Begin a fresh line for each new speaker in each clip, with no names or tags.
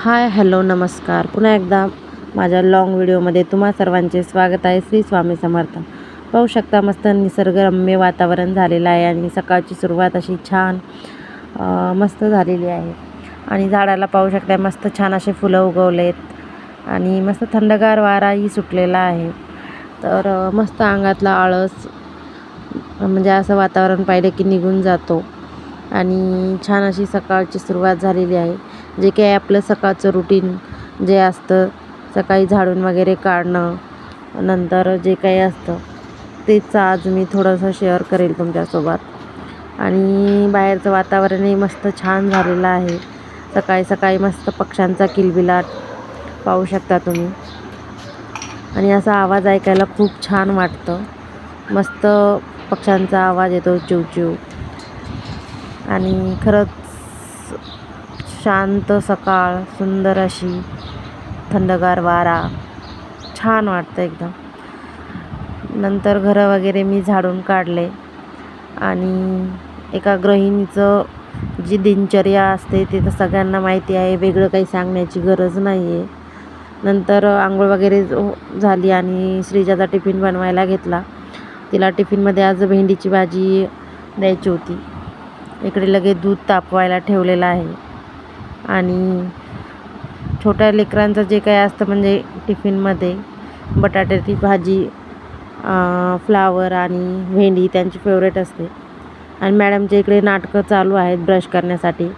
Hi hello नमस्कार. पुन्हा एकदा माझ्या लाँग व्हिडिओमध्ये तुम्हा सर्वांचे स्वागत आहे. श्री स्वामी समर्थ. पाहू शकता मस्त निसर्गरम्य वातावरण झालेलं आहे आणि सकाळची सुरुवात अशी छान मस्त झालेली आहे. आणि झाडाला पाहू शकता मस्त छान असे फुलं उगवलेत आणि मस्त थंडगार वाराही सुटलेला आहे. तर मस्त अंगातला आळस म्हणजे असं वातावरण पाहिलं की निघून जातो आणि छान अशी सकाळची सुरुवात झालेली आहे. जे काही आपलं सकाळचं रुटीन जे असतं, सकाळी झाडून वगैरे काढणं, नंतर जे काही असतं तेच आज मी थोडंसं शेअर करेल तुमच्यासोबत. आणि बाहेरचं वातावरणही मस्त छान झालेलं आहे. सकाळी सकाळी मस्त पक्ष्यांचा किलबिलाट पाहू शकता तुम्ही. आणि असा आवाज ऐकायला खूप छान वाटतं. मस्त पक्ष्यांचा आवाज येतो, चिवचिव. आणि खरंच शांत सकाळ, सुंदर अशी थंडगार वारा, छान वाटतं एकदम. नंतर घरं वगैरे मी झाडून काढले आणि एका गृहिणीचं जी दिनचर्या असते ते तर सगळ्यांना माहिती आहे, वेगळं काही सांगण्याची गरज नाही आहे. नंतर आंघोळ वगैरे झाली आणि श्रीजाचा टिफिन बनवायला घेतला. तिला टिफिनमध्ये आज भेंडीची भाजी द्यायची होती. इकडे लगेच दूध तापवायला ठेवलेलं आहे. आणि छोट्या लेकरांचं जे काही असतं म्हणजे टिफिनमध्ये बटाट्याची भाजी, फ्लावर आणि भेंडी त्यांची फेवरेट असते. आणि मॅडमच्या इकडे नाटकं चालू आहेत ब्रश करण्यासाठी,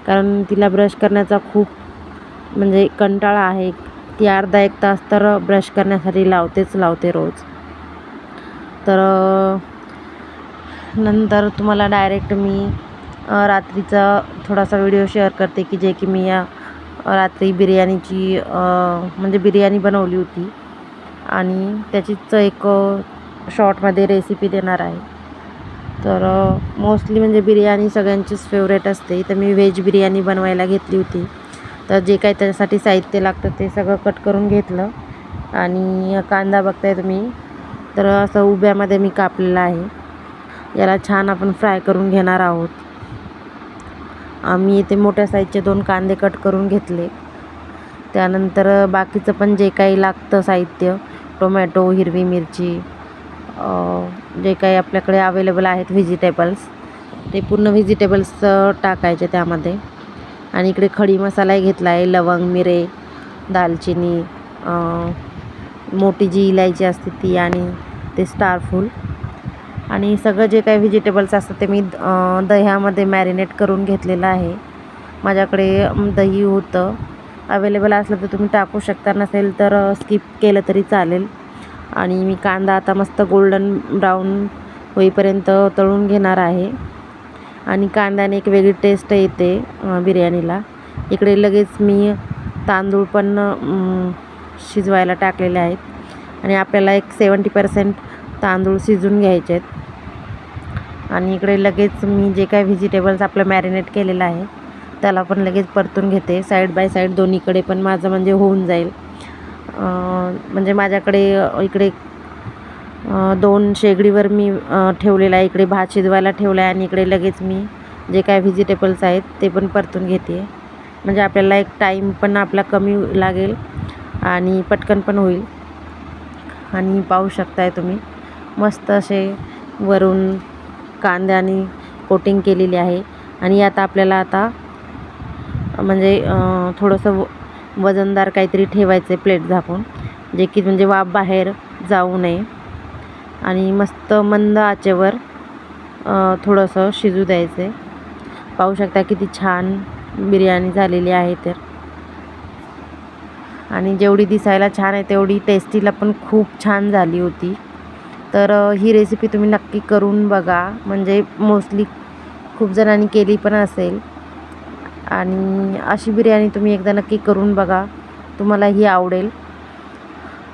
कारण तिला ब्रश करण्याचा खूप म्हणजे कंटाळा आहे. ती अर्धा एक तास तर ब्रश करण्यासाठी लावते रोज. तर नंतर तुम्हाला डायरेक्ट मी रात्रीचा थोडासा व्हिडिओ शेअर करते की जे की मी या रात्री बिर्याणीची म्हणजे बिर्याणी बनवली होती आणि त्याचीच एक शॉर्टमध्ये रेसिपी देणार आहे. तर मोस्टली म्हणजे बिर्याणी सगळ्यांचीच फेवरेट असते. तर मी व्हेज बिर्याणी बनवायला घेतली होती. तर जे काही त्याच्यासाठी साहित्य लागतं ते सगळं कट करून घेतलं. आणि कांदा बघताय तुम्ही, तर असं उभ्यामध्ये मी कापलेला आहे. याला छान आपण फ्राय करून घेणार आहोत. आम्ही इथे मोठ्या साईजचे 2 कांदे कट करून घेतले. त्यानंतर बाकीचं पण जे काही लागतं साहित्य, टोमॅटो, हिरवी मिरची, जे काही आपल्याकडे अवेलेबल आहेत व्हेजिटेबल्स, ते पूर्ण व्हेजिटेबल्स टाकायचे त्यामध्ये. आणि इकडे खडी मसालाही घेतला आहे. लवंग, मिरे, दालचिनी, मोठी जी इलायची असते ती आणि ते स्टारफूल. आणि सगळं जे काही व्हेजिटेबल्स असतं ते मी दह्यामध्ये मॅरिनेट करून घेतलेलं आहे. माझ्याकडे दही होतं. अवेलेबल असलं तर तुम्ही टाकू शकता, नसेल तर स्किप केलं तरी चालेल. आणि मी कांदा आता मस्त गोल्डन ब्राऊन होईपर्यंत तळून घेणार आहे. आणि कांद्याने एक वेगळी टेस्ट येते बिर्याणीला. इकडे लगेच मी तांदूळ पण शिजवायला टाकलेले आहेत. आणि आपल्याला एक 70% तांदूळ शिजून घ्यायचे आहेत. आणि इकडे लगेच मी जे काही व्हेजिटेबल्स आपलं मॅरिनेट केलेलं आहे त्याला पण लगेच परतून घेते. साईड बाय साईड दोन्हीकडे पण माझं म्हणजे होऊन जाईल. म्हणजे माझ्याकडे इकडे 2 शेगडीवर मी ठेवलेला आहे. इकडे भात शिजवायला ठेवला आहे आणि इकडे लगेच मी जे काय व्हेजिटेबल्स आहेत ते पण परतून घेते. म्हणजे आपल्याला एक टाईम पण आपला कमी लागेल आणि पटकन पण होईल. आणि पाहू शकताय तुम्ही मस्त असे वरून कांद्याने कोटिंग केलेली आहे. आणि आता आपल्याला आता म्हणजे थोडंसं वजनदार काहीतरी ठेवायचं आहे प्लेट झाकून, जे की म्हणजे वाफ बाहेर जाऊ नये. आणि मस्त मंद आचेवर थोडंसं शिजू द्यायचं आहे. पाहू शकता किती छान बिर्याणी झालेली आहे. तर आणि जेवढी दिसायला छान आहे तेवढी टेस्टीला पण खूप छान झाली होती. तर ही रेसिपी तुम्ही नक्की करून बघा. म्हणजे मोस्टली खूप जणांनी केली पण असेल. आणि अशी बिर्याणी तुम्ही एकदा नक्की करून बघा, तुम्हालाही आवडेल.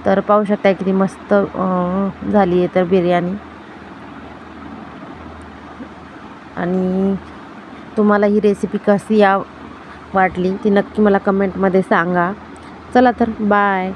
तर पाहू शकता किती मस्त झाली आहे तर बिर्याणी. आणि तुम्हाला ही रेसिपी कशी वाटली ती नक्की मला कमेंटमध्ये सांगा. चला तर बाय.